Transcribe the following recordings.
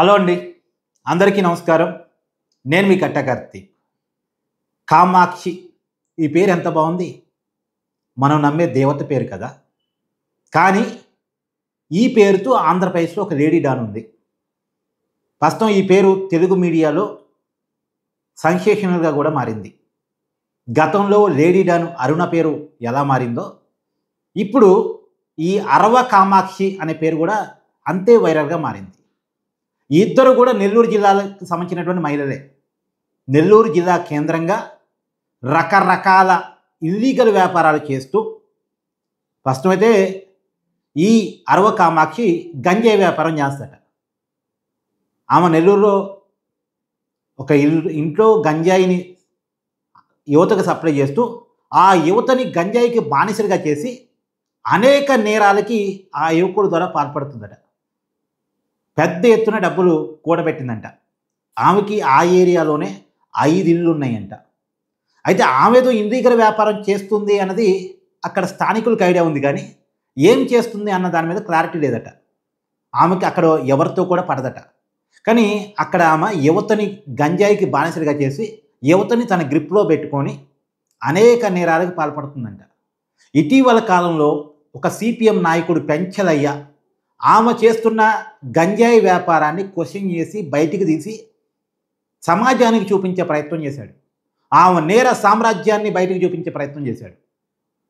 Hello అండి, అందరికీ నమస్కారం. నేను మీ కట్టకర్తి. కామాక్షి ఈ పేరు ఎంత బాగుంది. మనం నమ్మే దేవత పేరు కదా. కానీ ఈ పేరుతో ఆంధ్రప్రదేశ్లో ఒక లేడీ డాన్ ఉంది. ప్రస్తుతం ఈ పేరు తెలుగు మీడియాలో సెన్సేషనల్గా కూడా మారింది. గతంలో లేడీ డాన్ అరుణ పేరు ఎలా మారిందో ఇప్పుడు ఈ అరవ కామాక్షి అనే పేరు కూడా అంతే వైరల్గా మారింది. ఈ ఇద్దరు కూడా నెల్లూరు జిల్లాలకు సంబంధించినటువంటి మహిళలే. నెల్లూరు జిల్లా కేంద్రంగా రకరకాల ఇల్లీగల్ వ్యాపారాలు చేస్తూ ప్రస్తుతమైతే ఈ అరవ కామాక్షి గంజాయి వ్యాపారం చేస్తాట. ఆమె నెల్లూరులో ఒక ఇంట్లో గంజాయిని యువతకు సప్లై చేస్తూ ఆ యువతని గంజాయికి బానిసలుగా చేసి అనేక నేరాలకి ఆ యువకుడు ద్వారా పాల్పడుతుందట. పెద్ద ఎత్తున డబ్బులు కూడబెట్టిందంట. ఆమెకి ఆ ఏరియాలోనే 5 ఇళ్ళు ఉన్నాయంట. అయితే ఆమెతో ఇల్లీగల్ వ్యాపారం చేస్తుంది అన్నది అక్కడ స్థానికులకు ఐడియా ఉంది, కానీ ఏం చేస్తుంది అన్న దాని మీద క్లారిటీ లేదట. ఆమెకి అక్కడ ఎవరితో కూడా పడదట. కానీ అక్కడ ఆమె యువతని గంజాయికి బానిసలుగా చేసి యువతని తన గ్రిప్లో పెట్టుకొని అనేక నేరాలకు పాల్పడుతుందంట. ఇటీవల కాలంలో ఒక సిపిఎం నాయకుడు పెంచలయ్య ఆమె చేస్తున్న గంజాయి వ్యాపారాన్ని క్వశ్చన్ చేసి బయటికి తీసి సమాజానికి చూపించే ప్రయత్నం చేశాడు. ఆమె నేర సామ్రాజ్యాన్ని బయటికి చూపించే ప్రయత్నం చేశాడు.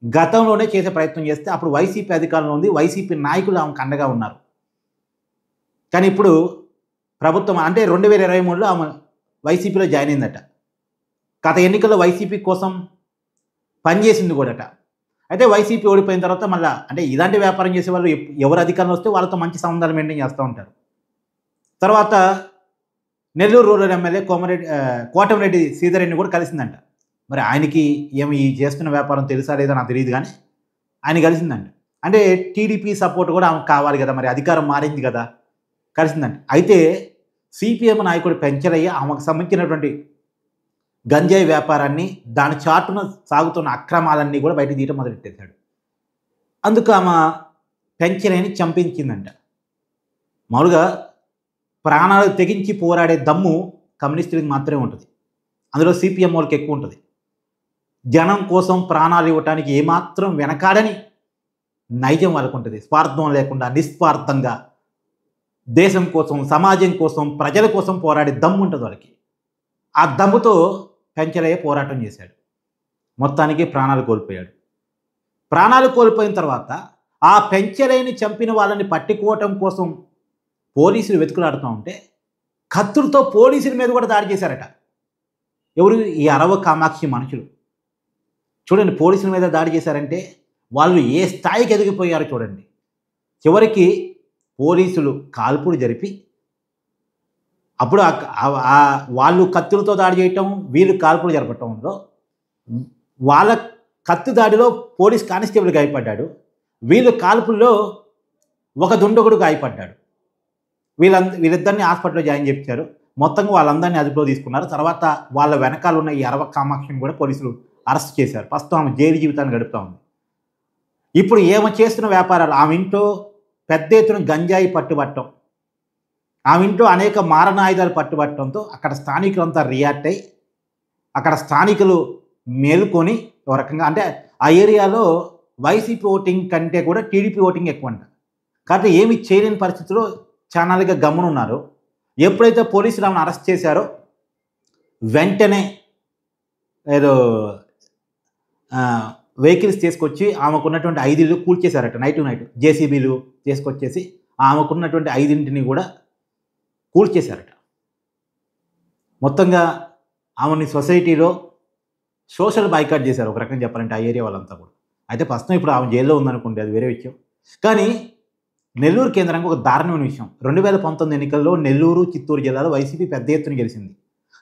గతంలోనే చేసే ప్రయత్నం చేస్తే అప్పుడు వైసీపీ అధికారంలో ఉంది, వైసీపీ నాయకులు ఆమెకు అండగా ఉన్నారు. కానీ ఇప్పుడు ప్రభుత్వం అంటే 2023లో ఆమె వైసీపీలో జాయిన్ అయిందట. గత ఎన్నికల్లో వైసీపీ కోసం పనిచేసింది కూడాట. అయితే వైసీపీ ఓడిపోయిన తర్వాత మళ్ళీ అంటే ఇలాంటి వ్యాపారం చేసే వాళ్ళు ఎవరు అధికారంలో వస్తే వాళ్ళతో మంచి సంబంధాలు మెయింటైన్ చేస్తూ ఉంటారు. తర్వాత నెల్లూరు రూరల్ ఎమ్మెల్యే కోటమిరెడ్డి శ్రీధర్రెడ్డిని కూడా కలిసిందంట. మరి ఆయనకి ఏమి ఈ చేస్తున్న వ్యాపారం తెలుసా లేదా నాకు తెలియదు, కానీ ఆయన కలిసిందంట. అంటే టీడీపీ సపోర్ట్ కూడా ఆమెకు కావాలి కదా, మరి అధికారం మారింది కదా, కలిసిందంట. అయితే సిపిఎం నాయకుడు పెంచలయ్య ఆమెకు సంబంధించినటువంటి గంజాయి వ్యాపారాన్ని దాని చాటున సాగుతున్న అక్రమాలన్నీ కూడా బయట తీయటం మొదలెట్టేశాడు. అందుకు ఆమె పెంచలేని చంపించిందంట. మామూలుగా ప్రాణాలు తెగించి పోరాడే దమ్ము కమ్యూనిస్టులకు మాత్రమే ఉంటుంది. అందులో సిపిఎం వాళ్ళకి ఎక్కువ ఉంటుంది. జనం కోసం ప్రాణాలు ఇవ్వటానికి ఏమాత్రం వెనకాడని నైజం వాళ్ళకు ఉంటుంది. స్వార్థం లేకుండా నిస్వార్థంగా దేశం కోసం, సమాజం కోసం, ప్రజల కోసం పోరాడే దమ్ము ఉంటుంది వాళ్ళకి. ఆ దమ్ముతో పెంచలయ్య పోరాటం చేశాడు. మొత్తానికి ప్రాణాలు కోల్పోయాడు. ప్రాణాలు కోల్పోయిన తర్వాత ఆ పెంచలయ్యని చంపిన వాళ్ళని పట్టుకోవటం కోసం పోలీసులు వెతుకులాడుతూ ఉంటే కత్తులతో పోలీసుల మీద కూడా దాడి చేశారట. ఎవరు? ఈ అరవ కామాక్షి మనుషులు. చూడండి, పోలీసుల మీద దాడి చేశారంటే వాళ్ళు ఏ స్థాయికి ఎదిగిపోయారో చూడండి. చివరికి పోలీసులు కాల్పులు జరిపి అప్పుడు వాళ్ళు కత్తులతో దాడి చేయటం, వీళ్ళు కాల్పులు జరపటంలో వాళ్ళ కత్తి దాడిలో పోలీస్ కానిస్టేబుల్ గాయపడ్డాడు. వీళ్ళు కాల్పుల్లో ఒక దుండగుడు గాయపడ్డాడు. వీళ్ళిద్దరిని హాస్పిటల్లో జాయిన్ చేయించారు. మొత్తంగా వాళ్ళందరినీ అదుపులో తీసుకున్నారు. తర్వాత వాళ్ళ వెనకాల ఉన్న ఈ అరవ కామాక్షిని కూడా పోలీసులు అరెస్ట్ చేశారు. ప్రస్తుతం ఆమె జైలు జీవితాన్ని గడుపుతూ ఉంది. ఇప్పుడు ఏమో చేస్తున్న వ్యాపారాలు, ఆమె ఇంట్లో పెద్ద ఎత్తున గంజాయి పట్టుబట్టడం, ఆమె ఇంట్లో అనేక మారణాయుధాలు పట్టుబట్టడంతో అక్కడ స్థానికులంతా రియాక్ట్ అయ్యి అక్కడ స్థానికులు మేలుకొని ఒక రకంగా అంటే ఆ ఏరియాలో వైసీపీ ఓటింగ్ కంటే కూడా టీడీపీ ఓటింగ్ ఎక్కువ అంట. కాబట్టి ఏమి చేయలేని పరిస్థితిలో చాలాగా గమనున్నారు. ఎప్పుడైతే పోలీసులు ఆమెను అరెస్ట్ చేశారో వెంటనే ఏదో వెహికల్స్ తీసుకొచ్చి ఆమెకున్నటువంటి 5 ఇళ్ళు కూల్చేశారట. నైట్ జేసీబీలు తీసుకొచ్చేసి ఆమెకున్నటువంటి 5 కూడా కూల్చేశారట. మొత్తంగా ఆమెని సొసైటీలో సోషల్ బాయ్కాట్ చేశారు ఒక రకంగా చెప్పాలంటే ఆ ఏరియా వాళ్ళంతా కూడా. అయితే ప్రస్తుతం ఇప్పుడు ఆమె జైల్లో ఉందనుకోండి, అది వేరే విషయం. కానీ నెల్లూరు కేంద్రంగా ఒక దారుణమైన విషయం. 2019 ఎన్నికల్లో నెల్లూరు, చిత్తూరు జిల్లాలో వైసీపీ పెద్ద ఎత్తున గెలిచింది.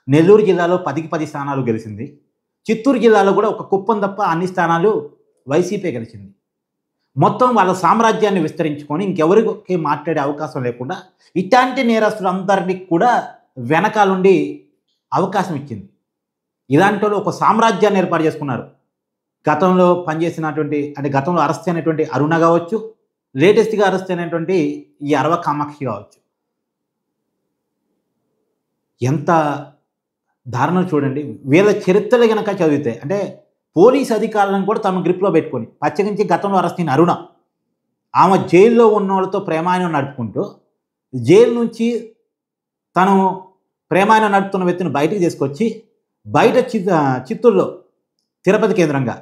నెల్లూరు జిల్లాలో 10కి 10 స్థానాలు గెలిచింది. చిత్తూరు జిల్లాలో కూడా ఒక కుప్పం తప్ప అన్ని స్థానాలు వైసీపీ గెలిచింది. మొత్తం వాళ్ళ సామ్రాజ్యాన్ని విస్తరించుకొని ఇంకెవరికి మాట్లాడే అవకాశం లేకుండా ఇట్లాంటి నేరస్తులందరినీ కూడా వెనకాలండి అవకాశం ఇచ్చింది. ఇలాంటి వాళ్ళు ఒక సామ్రాజ్యాన్ని ఏర్పాటు చేసుకున్నారు. గతంలో పనిచేసినటువంటి అంటే గతంలో అరెస్ట్ అయినటువంటి అరుణ కావచ్చు, లేటెస్ట్గా అరెస్ట్ అయినటువంటి ఈ అరవ కామాక్షి కావచ్చు. ఎంత దారుణం చూడండి. వీళ్ళ చరిత్రలు గనక చదివితే అంటే పోలీస్ అధికారులను కూడా తమ గ్రిప్‌లో పెట్టుకొని ప్రత్యేకించి గతంలో అరెస్ట్ అయిన అరుణ. ఆమె జైల్లో ఉన్నోళ్ళతో ప్రేమాయణం నడుపుకుంటూ, జైలు నుంచి తను ప్రేమాయణం నడుపుతున్న వ్యక్తిని బయటికి తీసుకొచ్చి, బయట చిత్తూరులో తిరుపతి కేంద్రంగా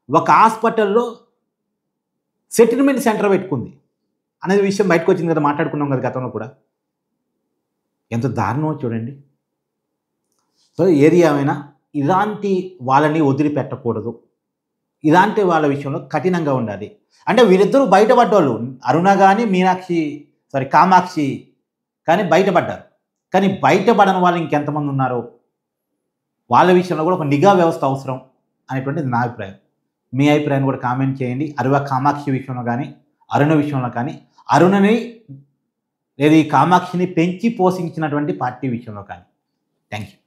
ఒక హాస్పిటల్‌లో సెటిల్మెంట్ సెంటర్ పెట్టుకుంది అనేది విషయం బయటకొచ్చింది కదా! మాట్లాడుకున్నాం కదా గతంలో కూడా. ఎంత దారుణమో చూడండి. సో ఏది ఏమైనా ఇలాంటి వాళ్ళని వదిలిపెట్టకూడదు. ఇలాంటి వాళ్ళ విషయంలో కఠినంగా ఉండాలి. అంటే వీళ్ళిద్దరూ బయటపడ్డోళ్ళు. అరుణ గాని, కామాక్షి కానీ బయటపడ్డారు. కానీ బయటపడని వాళ్ళు ఇంకెంతమంది ఉన్నారో వాళ్ళ విషయంలో కూడా ఒక నిఘా వ్యవస్థ అవసరం అనేటువంటిది నా అభిప్రాయం. మీ అభిప్రాయాన్ని కూడా కామెంట్ చేయండి. కామాక్షి విషయంలో కానీ, అరుణ విషయంలో కానీ, అరుణని కామాక్షిని పెంచి పోషించినటువంటి పార్టీ విషయంలో కానీ. Thank you.